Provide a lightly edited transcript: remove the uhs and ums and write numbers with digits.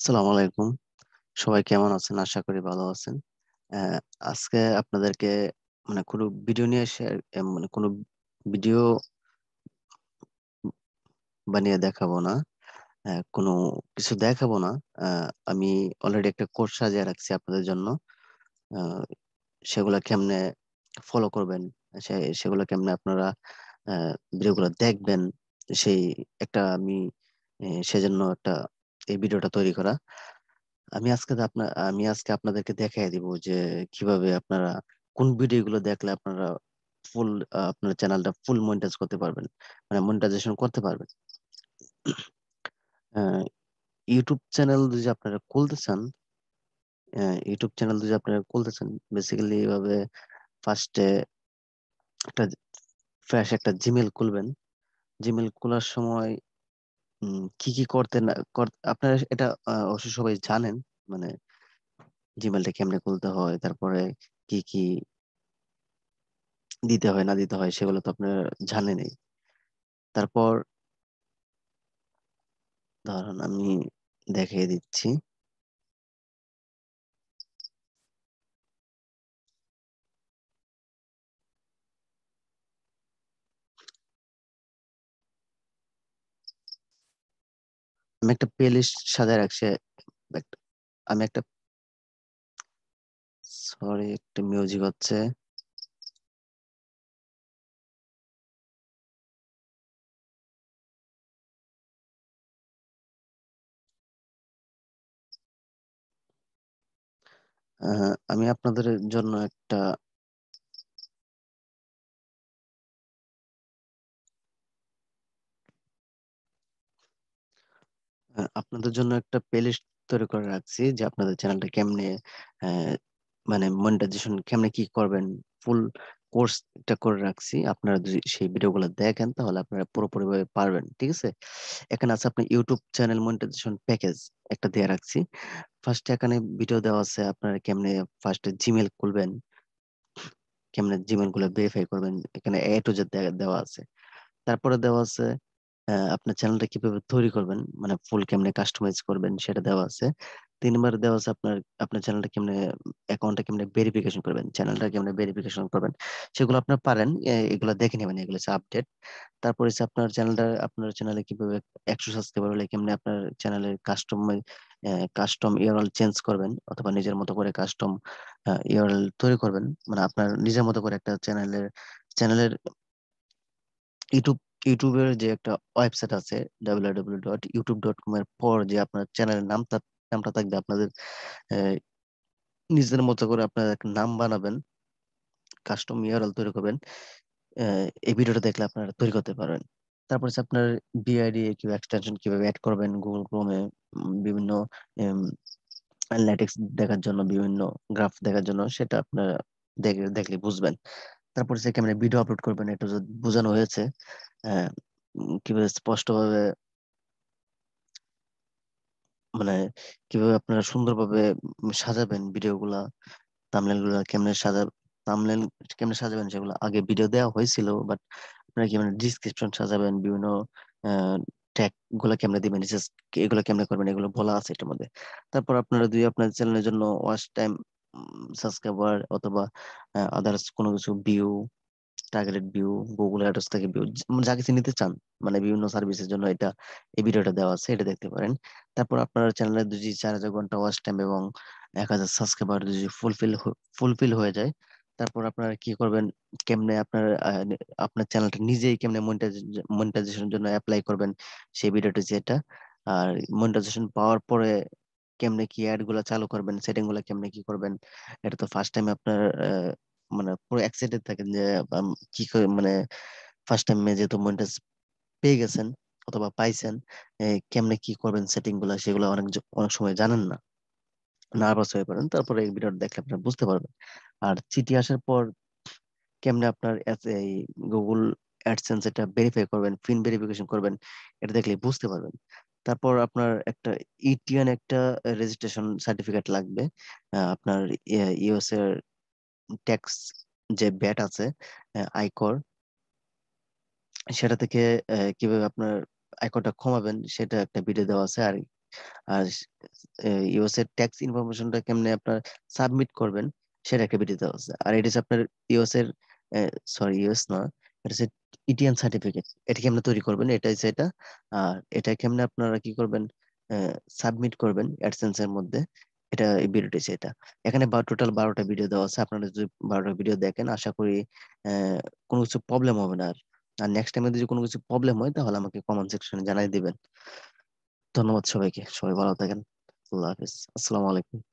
আসসালামু আলাইকুম। সবাই কেমন আছেন? আশা করি ভালো আছেন। আহ, আজকে আপনাদেরকে কোনো ভিডিও নিয়ে শেয়ার কোনো ভিডিও বানিয়ে দেখাবো না। কোনো কিছু দেখাবো না। আমি অলরেডি একটা কোর্স সাজিয়ে রাখছি আপনাদের জন্য। আহ, সেগুলা কেমনে ফলো করবেন, সেগুলো কেমনে আপনারা ভিডিওগুলো দেখবেন, সেই একটা সেজন্য একটা এই ভিডিওটা তৈরি করা। আমি আজকে আপনাদেরকে দেখাই দিব যে কিভাবে আপনারা কোন ভিডিওগুলো দেখলে আপনারা ফুল আপনার চ্যানেলটা ফুল মনিটাইজ করতে পারবেন, মানে মনিটাইজেশন করতে পারবেন। আহ, ইউটিউব চ্যানেল যদি আপনারা খুলতে চান, বেসিক্যালি এইভাবে ফার্স্টে একটা ফ্রেশ একটা জিমেল খুলবেন। জিমেল খোলার সময় কি কি করতে না আপনারা এটা অবশ্যই সবাই জানেন, মানে জিমেলটা কেমনে খুলতে হয়, তারপরে কি কি দিতে হয় না দিতে হয় সেগুলো তো আপনারা জানেনই। তারপর ধরুন আমি দেখিয়ে দিচ্ছি। আমি একটা প্লে লিস্ট সাজায় রাখছি। একটা- আমি একটা সরি, একটা মিউজিক হচ্ছে। আমি আপনাদের জন্য একটা প্লে লিস্ট তৈরি করে রাখছি যে আপনাদের চ্যানেলটা কেমনে আহ, মানে মনিটাইজেশন কেমনে কি করবেন, ফুল কোর্সটা করে রাখছি। আপনারা যদি সেই ভিডিওগুলো দেখেন তাহলে আপনারা পুরোপুরি ভাবে পারবেন, ঠিক আছে। এখানে আছে আপনার ইউটিউব চ্যানেল মনিটাইজেশন প্যাকেজ, একটা দিয়ে রাখছি। ফার্স্টে এখানে ভিডিও দেওয়া আছে আপনারা কেমনে ফার্স্টে জিমেল খুলবেন, কেমনে জিমেল গুলো ভেরিফাই করবেন, এখানে এ টু জেড দেওয়া আছে। তারপরে দেওয়া আছে আপনার চ্যানেলটা কিভাবে তৈরি করবেন, মানে ফুল কেমনে কাস্টমাইজ করবেন সেটা দেওয়া আছে। 3 নম্বরে দেওয়া আছে আপনার চ্যানেলটা কেমনে, অ্যাকাউন্টটা কেমনে ভেরিফিকেশন করবেন, চ্যানেলটা কেমনে ভেরিফিকেশন করবেন, সেগুলো আপনার পারেন। এগুলো দেখে নেবেন, এগুলো হচ্ছে আপডেট। তারপরে হচ্ছে আপনার চ্যানেলে কিভাবে 100 সাবস্ক্রাইবার হলে কেমনে আপনার চ্যানেলের কাস্টম ইউআরএল চেঞ্জ করবেন, অথবা নিজের মতো করে কাস্টম ইউআরএল তৈরি করবেন, মানে আপনার নিজের মতো করে একটা চ্যানেলের ইউটিউব ইউটিউবের যে একটা ওয়েবসাইট আছে www.youtube.com এর পর যে আপনার চ্যানেলের নামটা থাকবে, আপনাদের আহ, নিজের মতো করে আপনার একটা নাম বানাবেন, কাস্টম ইউআরএল তৈরি করবেন। এই ভিডিওটা দেখলে আপনারা তৈরি করতে পারবেন। তারপর হচ্ছে আপনার বিআইডি কিংবা এক্সটেনশন কিভাবে অ্যাড করবেন গুগল ক্রোমে, বিভিন্ন অ্যানালিটিক্স দেখার জন্য, বিভিন্ন গ্রাফ দেখার জন্য, সেটা আপনারা দেখলে বুঝবেন। তারপর হচ্ছে কেমন ভিডিও আপলোড করবেন, এটা যদি বোঝানো হয়েছে। আহ, কিভাবে স্পষ্টভাবে, মানে কিভাবে আপনারা সুন্দরভাবে সাজাবেন ভিডিওগুলা, থাম্বনেল গুলা থাম্বনেল কেমনে সাজাবেন সেগুলো আগে ভিডিও দেওয়া হয়েছিল, বাট আপনারা কিভাবে ডিসক্রিপশন সাজাবেন, বিভিন্ন ট্যাগ গুলা কেমনে দিবেন, এগুলো কেমনে করবেন, এগুলো বলা আছে এটার মধ্যে। তারপর আপনারা যদি আপনার চ্যানেলের জন্য ওয়াচ টাইম, সাবস্ক্রাইবার অথবা আদার্স কোনো কিছু view, targeted view, Google ads থেকে ভিউ, যা কিছু নিতে চান, মানে বিভিন্ন সার্ভিসের জন্য এই ভিডিওটা দেওয়া আছে, এটা দেখতে পারেন। তারপর আপনার চ্যানেলে যদি 4,000 ঘন্টা ওয়াচ টাইম এবং 1,000 সাবস্ক্রাইবার যদি ফুলফিল হয়ে যায়, তারপর আপনারা কি করবেন, কেমনে আপনার চ্যানেলটা নিজেই কেমনে মনিটাইজেশনের জন্য অ্যাপ্লাই করবেন, সেই ভিডিওটা যেটা। আর মনিটাইজেশন পাওয়ার পরে কেমনে কি অ্যাড গুলা চালু করবেন, সেটিং গুলা কেমনে কি করবেন, এটা তো ফার্স্ট টাইম আপনার মানে পুরো এক্সাইটেড থাকেন যে কি করে, মানে ফার্স্ট টাইমে যেহেতু মনিটাইজ পেয়ে গেছেন অথবা পাইছেন, কেমনে কি করবেন সেটিং গুলা, সেগুলো অনেক সময় জানেন না, নার্ভাস হয়ে পড়েন। তারপরে এই ভিডিওটা দেখলে আপনারা বুঝতে পারবেন। আর চিঠি আসার পর কেমনে আপনার এই গুগল অ্যাডসেন্স এটা ভেরিফাই করবেন, পিন ভেরিফিকেশন করবেন, এটা দেখলে বুঝতে পারবেন। তারপর আপনার একটা ইটিএন একটা রেজিস্ট্রেশন সার্টিফিকেট লাগবে। আপনার ইউএস এর ট্যাক্স যে ব্যাট আছে, আয়কর, সেটা থেকে কিভাবে আপনার আয়করটা কমাবেন সেটা একটা ভিডিও দেওয়া আছে। আর আর ইউএস এর ট্যাক্স ইনফরমেশনটা কেমনে আপনার সাবমিট করবেন সেটা একটা ভিডিও দেওয়া আছে। আর এটা হচ্ছে আপনার ইউএস এর, সরি ইউএস না, এটা হচ্ছে ইটিএন সার্টিফিকেট, এটা কেমনে তৈরি করবেন এটা হচ্ছে এটা। আর এটা কেমনে আপনারা কি করবেন, সাবমিট করবেন অ্যাডসেন্স এর মধ্যে, এটা এই ভিডিওটা হচ্ছে এটা। এখানে টোটাল 12টা ভিডিও দেওয়া আছে, আপনারা যদি 12টা ভিডিও দেখেন আশা করি আহ, কোনো কিছু প্রবলেম হবে না। আর আর নেক্সট টাইমে যদি কোনো কিছু প্রবলেম হয় তাহলে আমাকে কমেন্ট সেকশনে জানাই দিবেন। ধন্যবাদ সবাইকে, সবাই ভালো থাকেন। আল্লাহ হাফিজ, আসসালামু আলাইকুম।